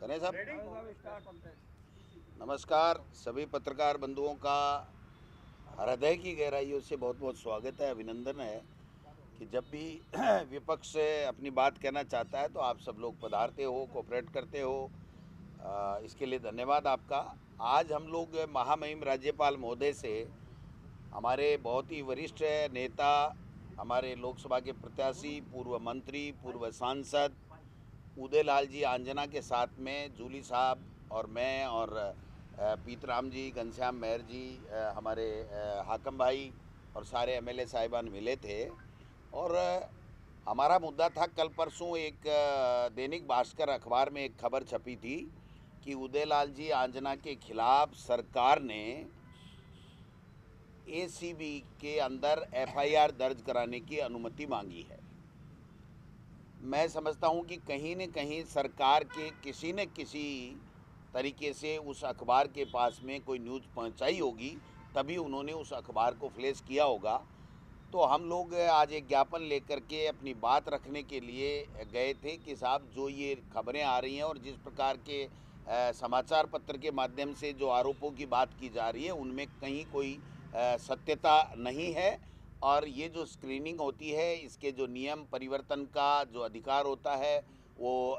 करें साहब। नमस्कार, सभी पत्रकार बंधुओं का हृदय की गहराइयों से बहुत बहुत स्वागत है, अभिनंदन है कि जब भी विपक्ष अपनी बात कहना चाहता है तो आप सब लोग पधारते हो, कोऑपरेट करते हो। इसके लिए धन्यवाद आपका। आज हम लोग महामहिम राज्यपाल महोदय से हमारे बहुत ही वरिष्ठ नेता, हमारे लोकसभा के प्रत्याशी, पूर्व मंत्री, पूर्व सांसद उदयलाल जी आंजना के साथ में जूली साहब और मैं और पीतराम जी, घनश्याम मेहर जी, हमारे हाकम भाई और सारे एमएलए साहिबान मिले थे। और हमारा मुद्दा था, कल परसों एक दैनिक भास्कर अखबार में एक खबर छपी थी कि उदयलाल जी आंजना के खिलाफ सरकार ने एसीबी के अंदर एफआईआर दर्ज कराने की अनुमति मांगी है। मैं समझता हूं कि कहीं न कहीं सरकार के किसी न किसी तरीके से उस अखबार के पास में कोई न्यूज़ पहुंचाई होगी, तभी उन्होंने उस अखबार को फ्लैश किया होगा। तो हम लोग आज एक ज्ञापन लेकर के अपनी बात रखने के लिए गए थे कि साहब, जो ये खबरें आ रही हैं और जिस प्रकार के समाचार पत्र के माध्यम से जो आरोपों की बात की जा रही है, उनमें कहीं कोई सत्यता नहीं है। और ये जो स्क्रीनिंग होती है, इसके जो नियम परिवर्तन का जो अधिकार होता है वो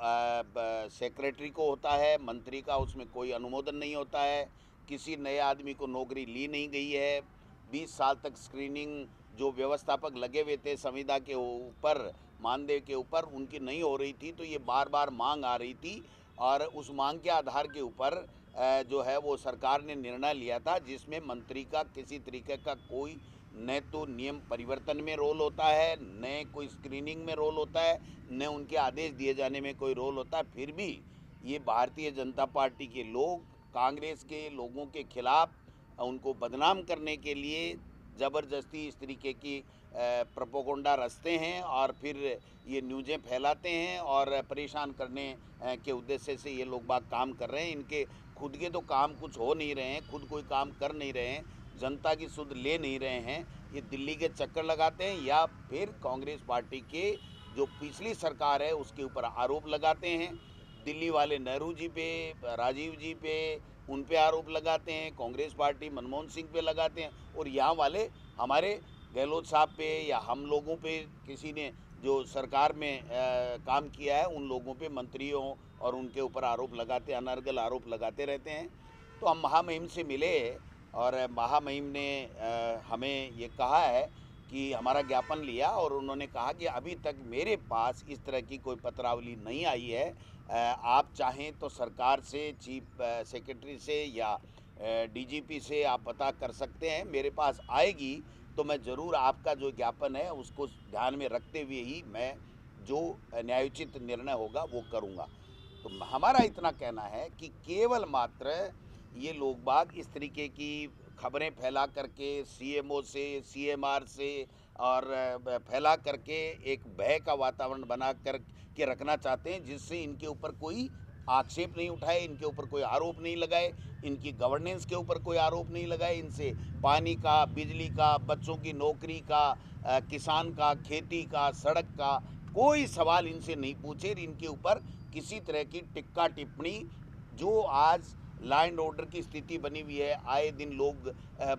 सेक्रेटरी को होता है, मंत्री का उसमें कोई अनुमोदन नहीं होता है। किसी नए आदमी को नौकरी ली नहीं गई है। 20 साल तक स्क्रीनिंग जो व्यवस्थापक लगे हुए थे संविदा के ऊपर, मानदेय के ऊपर, उनकी नहीं हो रही थी। तो ये बार बार मांग आ रही थी और उस मांग के आधार के ऊपर जो है वो सरकार ने निर्णय लिया था, जिसमें मंत्री का किसी तरीके का कोई न तो नियम परिवर्तन में रोल होता है, न कोई स्क्रीनिंग में रोल होता है, न उनके आदेश दिए जाने में कोई रोल होता है। फिर भी ये भारतीय जनता पार्टी के लोग कांग्रेस के लोगों के खिलाफ उनको बदनाम करने के लिए ज़बरदस्ती इस तरीके की प्रोपोगंडा रचते हैं और फिर ये न्यूज़ें फैलाते हैं और परेशान करने के उद्देश्य से ये लोग बाग काम कर रहे हैं। इनके खुद के तो काम कुछ हो नहीं रहे हैं, खुद कोई काम कर नहीं रहे हैं, जनता की सुध ले नहीं रहे हैं। ये दिल्ली के चक्कर लगाते हैं या फिर कांग्रेस पार्टी के जो पिछली सरकार है उसके ऊपर आरोप लगाते हैं। दिल्ली वाले नेहरू जी पे, राजीव जी पे, उन पे आरोप लगाते हैं। कांग्रेस पार्टी मनमोहन सिंह पे लगाते हैं और यहाँ वाले हमारे गहलोत साहब पे या हम लोगों पे, किसी ने जो सरकार में काम किया है उन लोगों पे, मंत्रियों और उनके ऊपर आरोप लगाते, अनर्गल आरोप लगाते रहते हैं। तो हम महामहिम से मिले और महामहिम ने हमें ये कहा है कि हमारा ज्ञापन लिया और उन्होंने कहा कि अभी तक मेरे पास इस तरह की कोई पत्रावली नहीं आई है। आप चाहें तो सरकार से, चीफ सेक्रेटरी से या डीजीपी से आप पता कर सकते हैं। मेरे पास आएगी तो मैं ज़रूर आपका जो ज्ञापन है उसको ध्यान में रखते हुए ही मैं जो न्यायोचित निर्णय होगा वो करूँगा। तो हमारा इतना कहना है कि केवल मात्र ये लोग बाग इस तरीके की खबरें फैला करके सीएमओ से, सीएमआर से और फैला करके एक भय का वातावरण बना कर के रखना चाहते हैं, जिससे इनके ऊपर कोई आक्षेप नहीं उठाए, इनके ऊपर कोई आरोप नहीं लगाए, इनकी गवर्नेंस के ऊपर कोई आरोप नहीं लगाए, इनसे पानी का, बिजली का, बच्चों की नौकरी का, किसान का, खेती का, सड़क का कोई सवाल इनसे नहीं पूछे। इनके ऊपर किसी तरह की टिक्का टिप्पणी, जो आज लॉ एंड ऑर्डर की स्थिति बनी हुई है, आए दिन लोग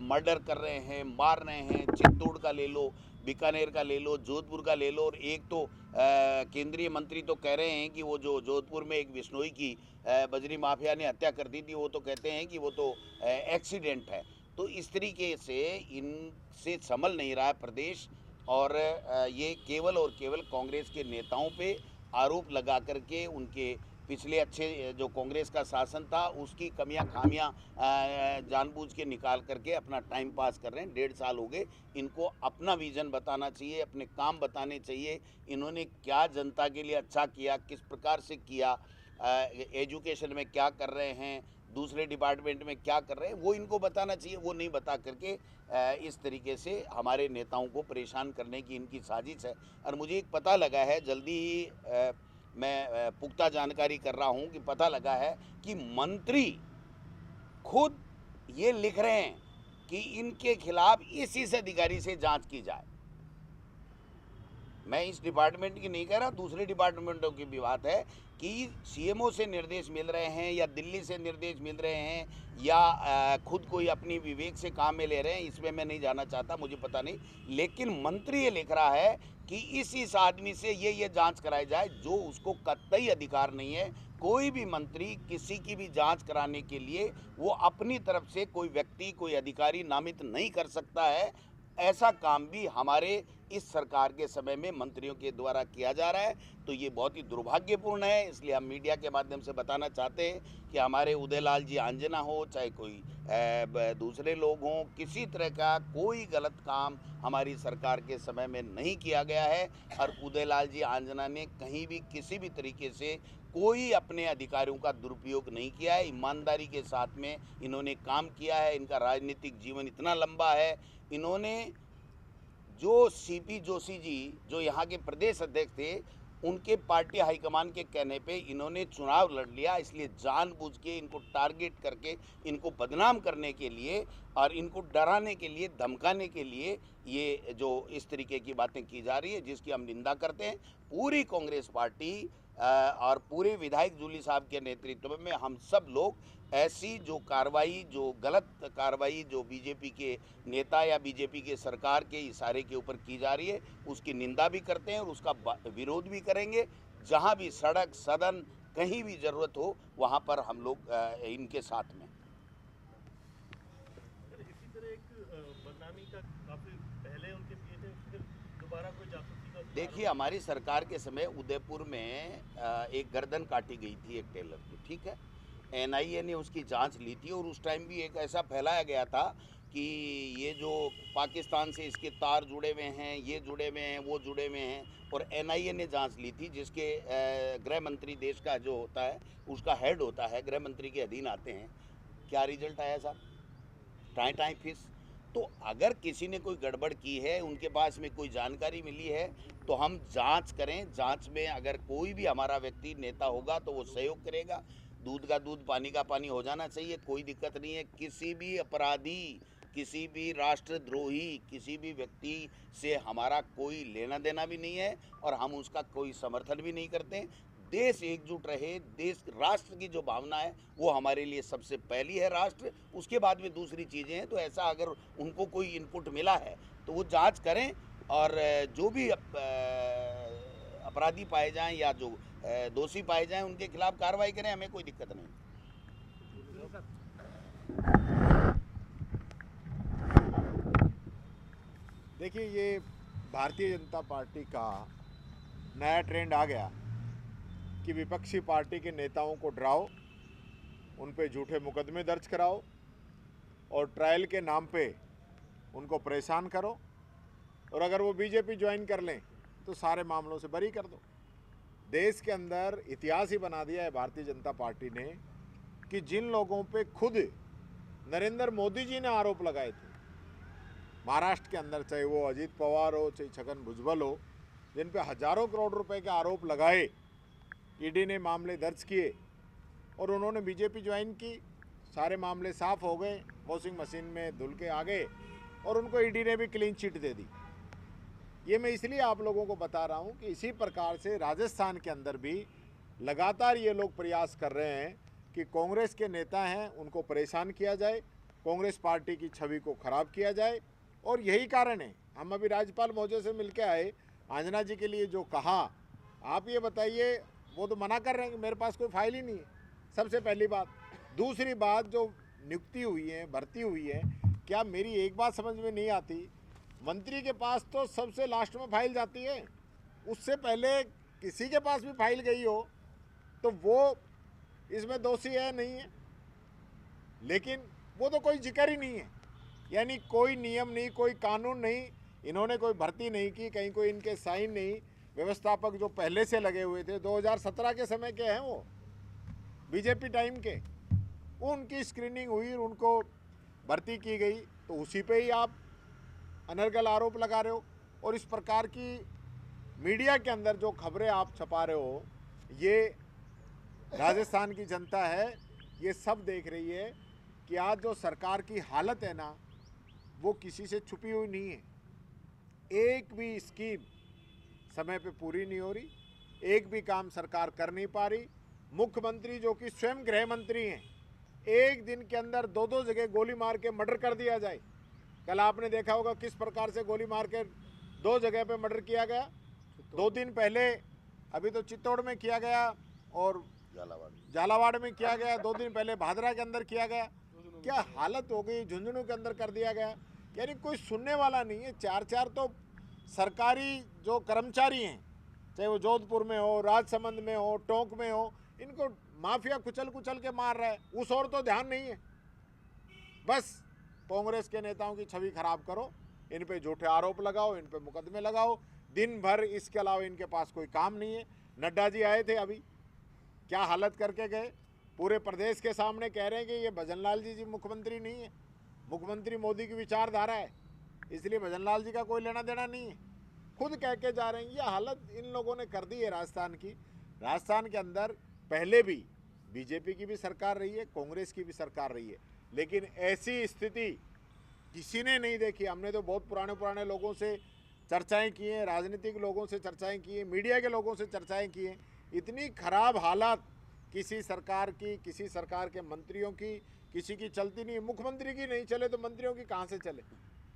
मर्डर कर रहे हैं, मार रहे हैं, चित्तौड़ का ले लो, बीकानेर का ले लो, जोधपुर का ले लो। और एक तो केंद्रीय मंत्री तो कह रहे हैं कि वो जो जोधपुर में एक बिश्नोई की बजरी माफिया ने हत्या कर दी थी, वो तो कहते हैं कि वो तो एक्सीडेंट है। तो इस तरीके से इनसे संभल नहीं रहा है प्रदेश और ये केवल और केवल कांग्रेस के नेताओं पे आरोप लगा करके उनके पिछले अच्छे जो कांग्रेस का शासन था उसकी कमियां खामियां जानबूझ के निकाल करके अपना टाइम पास कर रहे हैं। 1.5 साल हो गए, इनको अपना विजन बताना चाहिए, अपने काम बताने चाहिए। इन्होंने क्या जनता के लिए अच्छा किया, किस प्रकार से किया, एजुकेशन में क्या कर रहे हैं, दूसरे डिपार्टमेंट में क्या कर रहे हैं, वो इनको बताना चाहिए। वो नहीं बता करके इस तरीके से हमारे नेताओं को परेशान करने की इनकी साजिश है। और मुझे एक पता लगा है, जल्दी ही मैं पुख्ता जानकारी कर रहा हूं कि पता लगा है कि मंत्री खुद ये लिख रहे हैं कि इनके खिलाफ इस अधिकारी से जांच की जाए। मैं इस डिपार्टमेंट की नहीं कह रहा, दूसरे डिपार्टमेंटों की भी बात है कि सीएमओ से निर्देश मिल रहे हैं या दिल्ली से निर्देश मिल रहे हैं या खुद कोई अपनी विवेक से काम में ले रहे हैं, इसमें मैं नहीं जाना चाहता, मुझे पता नहीं। लेकिन मंत्री ये लिख रहा है कि इस आदमी से ये जांच कराई जाए, जो उसको कतई अधिकार नहीं है। कोई भी मंत्री किसी की भी जांच कराने के लिए वो अपनी तरफ से कोई व्यक्ति, कोई अधिकारी नामित नहीं कर सकता है। ऐसा काम भी हमारे इस सरकार के समय में मंत्रियों के द्वारा किया जा रहा है, तो ये बहुत ही दुर्भाग्यपूर्ण है। इसलिए हम मीडिया के माध्यम से बताना चाहते हैं कि हमारे उदयलाल जी आंजना हो, चाहे कोई दूसरे लोग हों, किसी तरह का कोई गलत काम हमारी सरकार के समय में नहीं किया गया है। और उदयलाल जी आंजना ने कहीं भी किसी भी तरीके से कोई अपने अधिकारियों का दुरुपयोग नहीं किया है। ईमानदारी के साथ में इन्होंने काम किया है। इनका राजनीतिक जीवन इतना लंबा है। इन्होंने जो सीपी जोशी जी, जो यहाँ के प्रदेश अध्यक्ष थे, उनके पार्टी हाईकमान के कहने पे इन्होंने चुनाव लड़ लिया। इसलिए जानबूझ के इनको टारगेट करके, इनको बदनाम करने के लिए और इनको डराने के लिए, धमकाने के लिए ये जो इस तरीके की बातें की जा रही है, जिसकी हम निंदा करते हैं। पूरी कांग्रेस पार्टी और पूरे विधायक जूली साहब के नेतृत्व में हम सब लोग ऐसी जो कार्रवाई, जो गलत कार्रवाई जो बीजेपी के नेता या बीजेपी के सरकार के इशारे के ऊपर की जा रही है, उसकी निंदा भी करते हैं और उसका विरोध भी करेंगे। जहां भी सड़क, सदन, कहीं भी ज़रूरत हो, वहां पर हम लोग इनके साथ में। इसी तरह एक बदनामी का काफी पहले उनके किए थे, फिर दोबारा कोई जासूसी का। देखिए, हमारी सरकार के समय उदयपुर में एक गर्दन काटी गई थी एक टेलर की, ठीक है। एनआईए ने उसकी जांच ली थी और उस टाइम भी एक ऐसा फैलाया गया था कि ये जो पाकिस्तान से इसके तार जुड़े हुए हैं, ये जुड़े हुए हैं, वो जुड़े हुए हैं। और एनआईए ने जांच ली थी, जिसके गृह मंत्री देश का जो होता है, उसका हेड होता है, गृह मंत्री के अधीन आते हैं। क्या रिजल्ट आया साहब? Tie tie fish. तो अगर किसी ने कोई गड़बड़ की है, उनके पास में कोई जानकारी मिली है, तो हम जांच करें। जांच में अगर कोई भी हमारा व्यक्ति नेता होगा तो वो सहयोग करेगा। दूध का दूध, पानी का पानी हो जाना चाहिए, कोई दिक्कत नहीं है। किसी भी अपराधी, किसी भी राष्ट्रद्रोही, किसी भी व्यक्ति से हमारा कोई लेना देना भी नहीं है और हम उसका कोई समर्थन भी नहीं करते। देश एकजुट रहे, देश राष्ट्र की जो भावना है वो हमारे लिए सबसे पहली है। राष्ट्र, उसके बाद में दूसरी चीज़ें हैं। तो ऐसा अगर उनको कोई इनपुट मिला है तो वो जांच करें और जो भी अपराधी पाए जाएं या जो दोषी पाए जाएं, उनके खिलाफ कार्रवाई करें। हमें कोई दिक्कत नहीं। देखिए, ये भारतीय जनता पार्टी का नया ट्रेंड आ गया कि विपक्षी पार्टी के नेताओं को डराओ, उन पे झूठे मुकदमे दर्ज कराओ और ट्रायल के नाम पे उनको परेशान करो, और अगर वो बीजेपी ज्वाइन कर लें तो सारे मामलों से बरी कर दो। देश के अंदर इतिहास ही बना दिया है भारतीय जनता पार्टी ने कि जिन लोगों पे खुद नरेंद्र मोदी जी ने आरोप लगाए थे महाराष्ट्र के अंदर, चाहे वो अजीत पवार हो, चाहे छगन भुजबल हो, जिन पे हजारों करोड़ रुपए के आरोप लगाए, ईडी ने मामले दर्ज किए और उन्होंने बीजेपी ज्वाइन की। सारे मामले साफ हो गए, वॉशिंग मशीन में धुल के आ गए और उनको ईडी ने भी क्लीन चिट दे दी। ये मैं इसलिए आप लोगों को बता रहा हूँ कि इसी प्रकार से राजस्थान के अंदर भी लगातार ये लोग प्रयास कर रहे हैं कि कांग्रेस के नेता हैं उनको परेशान किया जाए, कांग्रेस पार्टी की छवि को खराब किया जाए। और यही कारण है, हम अभी राज्यपाल महोदय से मिलकर आए, आंजना जी के लिए जो कहा, आप ये बताइए, वो तो मना कर रहे हैं कि मेरे पास कोई फाइल ही नहीं है, सबसे पहली बात। दूसरी बात, जो नियुक्ति हुई है, भर्ती हुई है, क्या मेरी एक बात समझ में नहीं आती, मंत्री के पास तो सबसे लास्ट में फाइल जाती है, उससे पहले किसी के पास भी फाइल गई हो तो वो इसमें दोषी है नहीं है, लेकिन वो तो कोई जिक्र ही नहीं है। यानी कोई नियम नहीं, कोई कानून नहीं, इन्होंने कोई भर्ती नहीं की, कहीं कोई इनके साइन नहीं। व्यवस्थापक जो पहले से लगे हुए थे, 2017 के समय के हैं वो, बीजेपी टाइम के, उनकी स्क्रीनिंग हुई, उनको भर्ती की गई, तो उसी पे ही आप अनर्गल आरोप लगा रहे हो। और इस प्रकार की मीडिया के अंदर जो खबरें आप छपा रहे हो, ये राजस्थान की जनता है, ये सब देख रही है कि आज जो सरकार की हालत है ना, वो किसी से छुपी हुई नहीं है। एक भी स्कीम समय पे पूरी नहीं हो रही, एक भी काम सरकार कर नहीं पा रही। मुख्यमंत्री जो कि स्वयं गृह मंत्री हैं, एक दिन के अंदर 2-2 जगह गोली मार के मर्डर कर दिया जाए। कल आपने देखा होगा किस प्रकार से गोली मार के 2 जगह पे मर्डर किया गया। 2 दिन पहले अभी तो चित्तौड़ में किया गया और झालावाड़ में किया गया, 2 दिन पहले भादरा के अंदर किया गया। क्या हालत हो गई, झुंझुनू के अंदर कर दिया गया। यानी कोई सुनने वाला नहीं है। 4-4 तो सरकारी जो कर्मचारी हैं, चाहे वो जोधपुर में हो, राजसमंद में हो, टोंक में हो, इनको माफिया कुचल कुचल के मार रहा है। उस और तो ध्यान नहीं है। बस कांग्रेस के नेताओं की छवि खराब करो, इन पे झूठे आरोप लगाओ, इन पे मुकदमे लगाओ, दिन भर इसके अलावा इनके पास कोई काम नहीं है। नड्डा जी आए थे अभी, क्या हालत करके गए। पूरे प्रदेश के सामने कह रहे हैं कि ये भजनलाल जी मुख्यमंत्री नहीं है, मुख्यमंत्री मोदी की विचारधारा है, इसलिए भजनलाल जी का कोई लेना देना नहीं है। खुद कह के जा रहे हैं। ये हालत इन लोगों ने कर दी है राजस्थान की। राजस्थान के अंदर पहले भी बीजेपी की भी सरकार रही है, कांग्रेस की भी सरकार रही है, लेकिन ऐसी स्थिति किसी ने नहीं देखी। हमने तो बहुत पुराने लोगों से चर्चाएं की हैं, राजनीतिक लोगों से चर्चाएं की हैं, मीडिया के लोगों से चर्चाएं की हैं। इतनी खराब हालत किसी सरकार की, किसी सरकार के मंत्रियों की, किसी की चलती नहीं। मुख्यमंत्री की नहीं चले तो मंत्रियों की कहाँ से चले,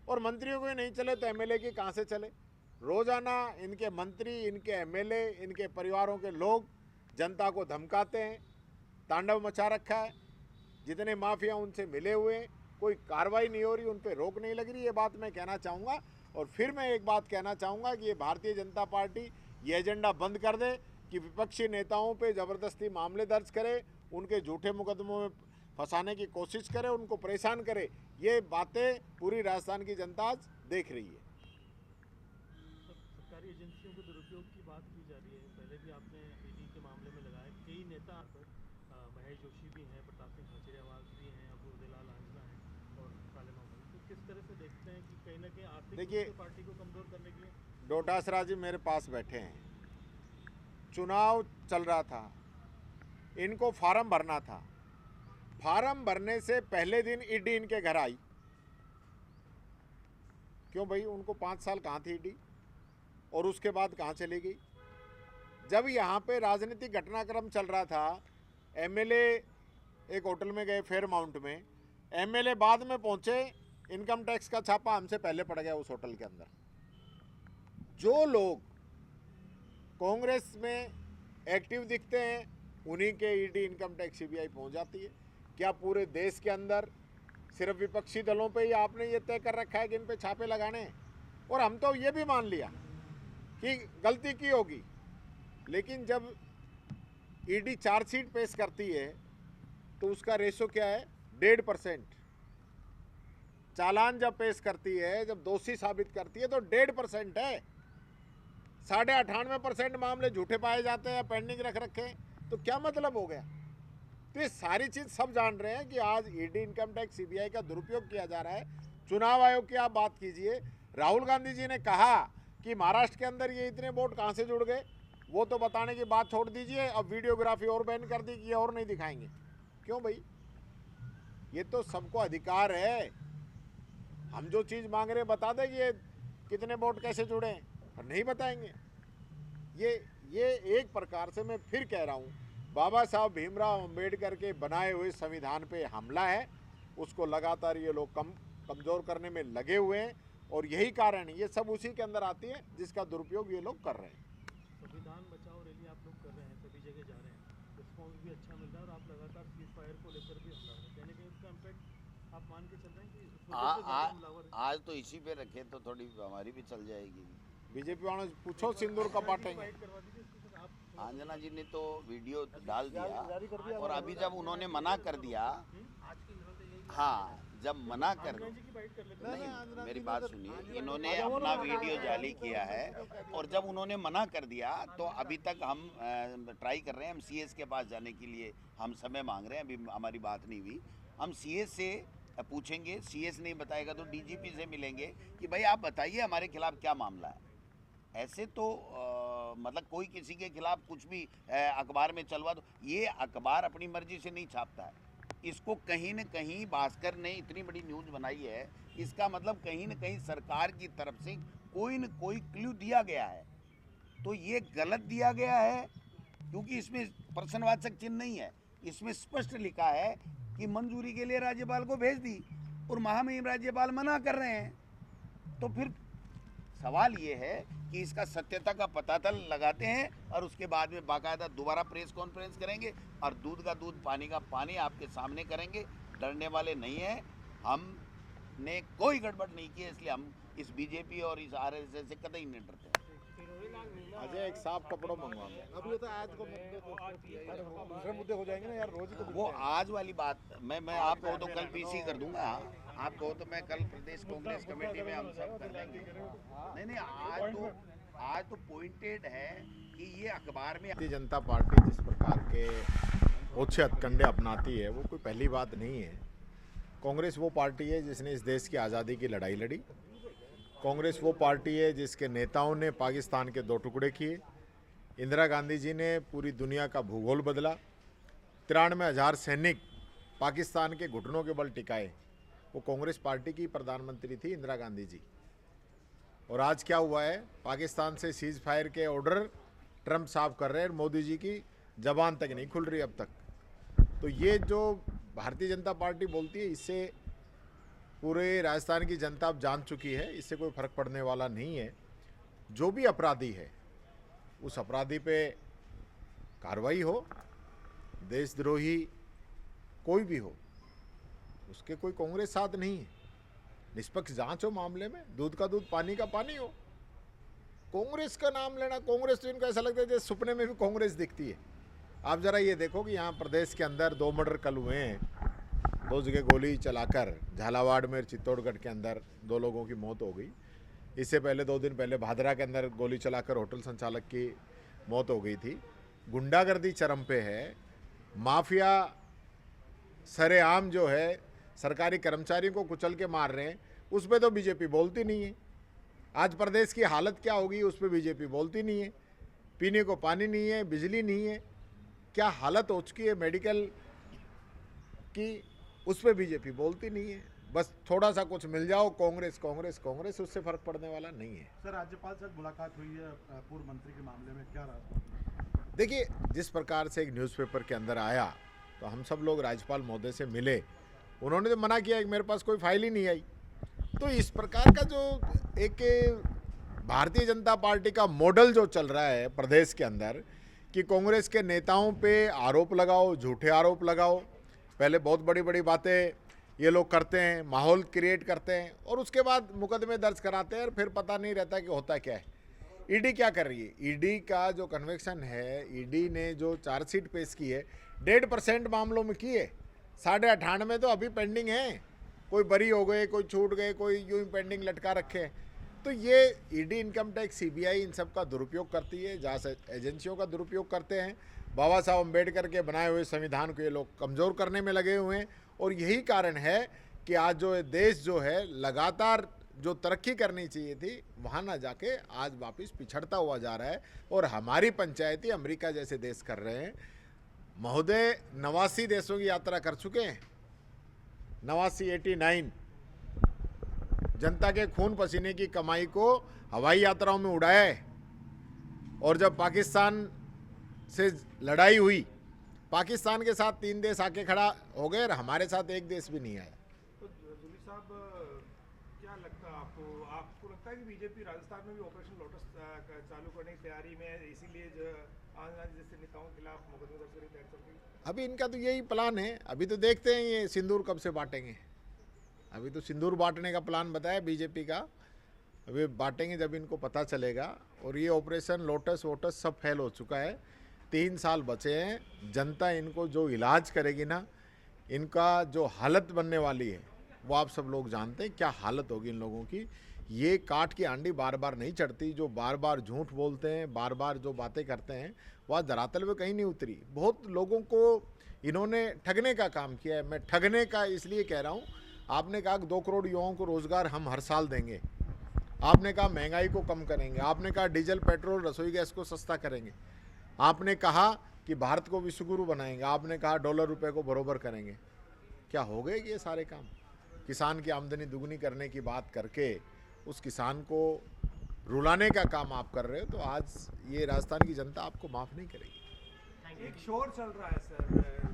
और मंत्रियों की नहीं चले तो एमएलए की कहाँ से चले। रोजाना इनके मंत्री, इनके एमएलए, इनके परिवारों के लोग जनता को धमकाते हैं, तांडव मचा रखा है। जितने माफिया उनसे मिले हुए हैं, कोई कार्रवाई नहीं हो रही, उन पर रोक नहीं लग रही। ये बात मैं कहना चाहूँगा। और फिर मैं एक बात कहना चाहूँगा कि ये भारतीय जनता पार्टी ये एजेंडा बंद कर दे कि विपक्षी नेताओं पे ज़बरदस्ती मामले दर्ज करे, उनके झूठे मुकदमों में फंसाने की कोशिश करे, उनको परेशान करे। ये बातें पूरी राजस्थान की जनता आज देख रही है। सरकारी एजेंसियों के दुरुपयोग की बात की जा रही है। पहले भी आपने ईडी के मामले में लगाया, कई नेता महेश जोशी भी हैं, प्रताप सिंह खाचरियावास भी हैं, अबूदलाल आंजना है और काले मामले। तो किस तरह से देखते हैं कि कहीं ना कहीं आर्थिक रूप से पार्टी को कमजोर करने के लिए? डोटासरा जी मेरे पास बैठे हैं, चुनाव चल रहा था, इनको फार्म भरना था। फार्म भरने से पहले दिन ईडी इनके घर आई। क्यों भाई, उनको 5 साल कहाँ थी ईडी, और उसके बाद कहाँ चली गई। जब यहाँ पे राजनीतिक घटनाक्रम चल रहा था, एमएलए एक होटल में गए फेयरमाउंट में, एमएलए बाद में पहुंचे, इनकम टैक्स का छापा हमसे पहले पड़ गया उस होटल के अंदर। जो लोग कांग्रेस में एक्टिव दिखते हैं, उन्हीं के ईडी, इनकम टैक्स, सीबीआई पहुंच जाती है। क्या पूरे देश के अंदर सिर्फ विपक्षी दलों पे ही आपने ये तय कर रखा है कि इन पे छापे लगाने हैं? और हम तो ये भी मान लिया कि गलती की होगी, लेकिन जब ईडी चार्जशीट पेश करती है तो उसका रेशो क्या है? 1.5%। चालान जब पेश करती है, जब दोषी साबित करती है तो 1.5% है। 98.5% मामले झूठे पाए जाते हैं, पेंडिंग रख रखे हैं। तो क्या मतलब हो गया? तो ये सारी चीज सब जान रहे हैं कि आज ईडी, इनकम टैक्स, सीबीआई का दुरुपयोग किया जा रहा है। चुनाव आयोग की आप बात कीजिए, राहुल गांधी जी ने कहा कि महाराष्ट्र के अंदर ये इतने वोट कहाँ से जुड़ गए, वो तो बताने की बात छोड़ दीजिए, अब वीडियोग्राफी और बैन कर दी कि ये और नहीं दिखाएंगे। क्यों भाई, ये तो सबको अधिकार है। हम जो चीज़ मांग रहे हैं बता दें कि ये कितने वोट कैसे जुड़े हैं, और नहीं बताएंगे। ये एक प्रकार से मैं फिर कह रहा हूँ, बाबा साहब भीमराव अंबेडकर के बनाए हुए संविधान पे हमला है। उसको लगातार ये लोग कमज़ोर करने में लगे हुए हैं, और यही कारण है, ये सब उसी के अंदर आती है जिसका दुरुपयोग ये लोग कर रहे हैं। संविधान बचाओ रैली आप लोग कर रहे हैं, सभी जगह जा रहे हैं, रिस्पॉन्स भी अच्छा मिल रहा है, और आप लगातार सीज फायर को लेकर भी हमला हो रहा है। कहीं ना कहीं उसका इम्पैक्ट आप मान के चल रहे हैं कि उस वजह से ज़्यादा हमलावर है? आज तो इसी पे रखे तो थोड़ी हमारी भी चल जाएगी। बीजेपी वालों से पूछो, सिंदूर का बांटेंगे। फाइट करवा दीजिए इसके साथ आप। आंजना जी ने तो वीडियो डाल दिया, और अभी जब उन्होंने मना कर दिया, हाँ, जब मना कर नहीं, मेरी बात सुनिए, इन्होंने अपना वीडियो जारी किया है, और जब उन्होंने मना कर दिया तो अभी तक हम ट्राई कर रहे हैं, हम सीएस के पास जाने के लिए हम समय मांग रहे हैं। अभी हमारी बात नहीं हुई, हम सीएस से पूछेंगे, सीएस नहीं बताएगा तो डीजीपी से मिलेंगे कि भाई आप बताइए हमारे खिलाफ क्या मामला है। ऐसे तो मतलब कोई किसी के खिलाफ कुछ भी अखबार में चलवा दो, ये अखबार अपनी मर्जी से नहीं छापता है। इसको कहीं न कहीं भास्कर ने इतनी बड़ी न्यूज़ बनाई है, इसका मतलब कहीं न कहीं सरकार की तरफ से कोई न कोई क्लू दिया गया है तो ये गलत दिया गया है, क्योंकि इसमें प्रश्नवाचक चिन्ह नहीं है, इसमें स्पष्ट लिखा है कि मंजूरी के लिए राज्यपाल को भेज दी और महामहिम राज्यपाल मना कर रहे हैं। तो फिर सवाल ये है कि इसका सत्यता का पता लगाते हैं और उसके बाद में बाकायदा दोबारा प्रेस कॉन्फ्रेंस करेंगे और दूध का दूध पानी का पानी आपके सामने करेंगे। डरने वाले नहीं हैं, हमने कोई गड़बड़ नहीं की है, इसलिए हम इस बीजेपी और इस आरएसएस से कतई नहीं डरते। अजय एक साफ कपड़ों मंगवा लो। अभी तो आज को मुद्दे तो दूसरे मुद्दे हो जाएंगे ना यार, रोज ही तो वो आज वाली बात मैं आप कहो तो कल पीसी कर दूंगा, आप कहो तो मैं कल प्रदेश कांग्रेस कमेटी में हम सब कर लेंगे। नहीं आज तो पॉइंटेड है कि ये अखबार में भारतीय जनता पार्टी जिस प्रकार के ओछे हथकंडे अपनाती है वो कोई पहली बात नहीं है। कांग्रेस वो पार्टी है जिसने इस देश की आज़ादी की लड़ाई लड़ी। कांग्रेस वो पार्टी है जिसके नेताओं ने पाकिस्तान के 2 टुकड़े किए। इंदिरा गांधी जी ने पूरी दुनिया का भूगोल बदला। 93,000 सैनिक पाकिस्तान के घुटनों के बल टिकाए। वो कांग्रेस पार्टी की प्रधानमंत्री थी इंदिरा गांधी जी। और आज क्या हुआ है, पाकिस्तान से सीज फायर के ऑर्डर ट्रंप साहब कर रहे हैं, मोदी जी की जबान तक नहीं खुल रही अब तक। तो ये जो भारतीय जनता पार्टी बोलती है, इससे पूरे राजस्थान की जनता अब जान चुकी है, इससे कोई फर्क पड़ने वाला नहीं है। जो भी अपराधी है उस अपराधी पे कार्रवाई हो, देशद्रोही कोई भी हो, उसके कोई कांग्रेस साथ नहीं है। निष्पक्ष जांच हो मामले में, दूध का दूध पानी का पानी हो। कांग्रेस का नाम लेना, कांग्रेस तो इनको ऐसा लगता है जैसे सपने में भी कांग्रेस दिखती है। आप जरा ये देखो कि यहाँ प्रदेश के अंदर 2 मर्डर कल हुए हैं, 2 जगह गोली चलाकर। झालावाड़ में, चित्तौड़गढ़ के अंदर 2 लोगों की मौत हो गई। इससे पहले 2 दिन पहले भादरा के अंदर गोली चलाकर होटल संचालक की मौत हो गई थी। गुंडागर्दी चरम पे है। माफिया सरेआम जो है सरकारी कर्मचारियों को कुचल के मार रहे हैं, उस पर तो बीजेपी बोलती नहीं है। आज प्रदेश की हालत क्या होगी उस पर बीजेपी बोलती नहीं है। पीने को पानी नहीं है, बिजली नहीं है, क्या हालत हो चुकी है मेडिकल की, उस पर बीजेपी बोलती नहीं है। बस थोड़ा सा कुछ मिल जाओ, कांग्रेस कांग्रेस कांग्रेस, उससे फर्क पड़ने वाला नहीं है। सर, राज्यपाल से मुलाकात हुई है पूर्व मंत्री के मामले में, क्या रहा? देखिए, जिस प्रकार से एक न्यूज़पेपर के अंदर आया तो हम सब लोग राज्यपाल महोदय से मिले, उन्होंने तो मना किया कि मेरे पास कोई फाइल ही नहीं आई। तो इस प्रकार का जो एक भारतीय जनता पार्टी का मॉडल जो चल रहा है प्रदेश के अंदर कि कांग्रेस के नेताओं पे आरोप लगाओ, झूठे आरोप लगाओ, पहले बहुत बड़ी बड़ी बातें ये लोग करते हैं, माहौल क्रिएट करते हैं और उसके बाद मुकदमे दर्ज कराते हैं और फिर पता नहीं रहता कि होता क्या है। ईडी क्या कर रही है? ईडी का जो कन्वेक्शन है, ईडी ने जो चार्जशीट पेश की है 1.5% मामलों में की है। 98.5 तो अभी पेंडिंग है। कोई बरी हो गए, कोई छूट गए, कोई यूं पेंडिंग लटका रखे। तो ये ईडी, इनकम टैक्स, सीबीआई इन सब का दुरुपयोग करती है, जांच एजेंसियों का दुरुपयोग करते हैं। बाबा साहब अम्बेडकर के बनाए हुए संविधान को ये लोग कमज़ोर करने में लगे हुए हैं। और यही कारण है कि आज जो देश जो है लगातार जो तरक्की करनी चाहिए थी वहाँ ना जाके आज वापस पिछड़ता हुआ जा रहा है। और हमारी पंचायती अमेरिका जैसे देश कर रहे हैं। महोदय 89 देशों की यात्रा कर चुके हैं, 89 जनता के खून पसीने की कमाई को हवाई यात्राओं में उड़ाया है। और जब पाकिस्तान से लड़ाई हुई, पाकिस्तान के साथ 3 देश आके खड़ा हो गए और हमारे साथ एक देश भी नहीं आया। तो जूली साहब, क्या लगता है आपको लगता है कि बीजेपी राजस्थान में भी ऑपरेशन लोटस चालू करने की तैयारी में है, इसीलिए जैसे नेताओं के खिलाफ मुकदमे दर्ज करने की तैयारी चल रही है? अभी इनका तो यही प्लान है। अभी तो देखते हैं ये सिंदूर कब से बांटेंगे। अभी तो सिंदूर बांटने का प्लान बताया बीजेपी का, अभी बांटेंगे जब इनको पता चलेगा। और ये ऑपरेशन लोटस वोटस सब फेल हो चुका है। 3 साल बचे हैं। जनता इनको जो इलाज करेगी ना, इनका जो हालत बनने वाली है वो आप सब लोग जानते हैं क्या हालत होगी इन लोगों की। ये काट की आंडी बार बार नहीं चढ़ती। जो बार बार झूठ बोलते हैं, बार बार जो बातें करते हैं, वह धरातल पे कहीं नहीं उतरी। बहुत लोगों को इन्होंने ठगने का काम किया है। मैं ठगने का इसलिए कह रहा हूँ, आपने कहा 2 करोड़ युवाओं को रोज़गार हम हर साल देंगे, आपने कहा महंगाई को कम करेंगे, आपने कहा डीजल पेट्रोल रसोई गैस को सस्ता करेंगे, आपने कहा कि भारत को विश्वगुरु बनाएंगे, आपने कहा डॉलर रुपए को बरोबर करेंगे। क्या हो गए ये सारे काम? किसान की आमदनी दुगनी करने की बात करके उस किसान को रुलाने का काम आप कर रहे हो, तो आज ये राजस्थान की जनता आपको माफ़ नहीं करेगी। एक शोर चल रहा है सर,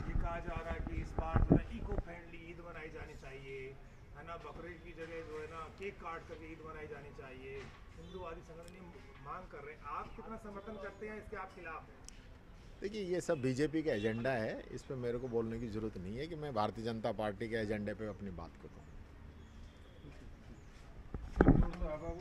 ये कहा जा रहा है कि इस बार जो है इको फ्रेंडली ईद मनाई जानी चाहिए, है ना, बकरीद की जगह जो है ना केक काट करके ईद मनाई जानी चाहिए, हिंदूवादी संगठन मांग कर रहे हैं। आप कितना समर्थन करते हैं, इसके आप खिलाफ हैं? देखिए, ये सब बीजेपी का एजेंडा है, इस पर मेरे को बोलने की ज़रूरत नहीं है कि मैं भारतीय जनता पार्टी के एजेंडे पे अपनी बात करूँ।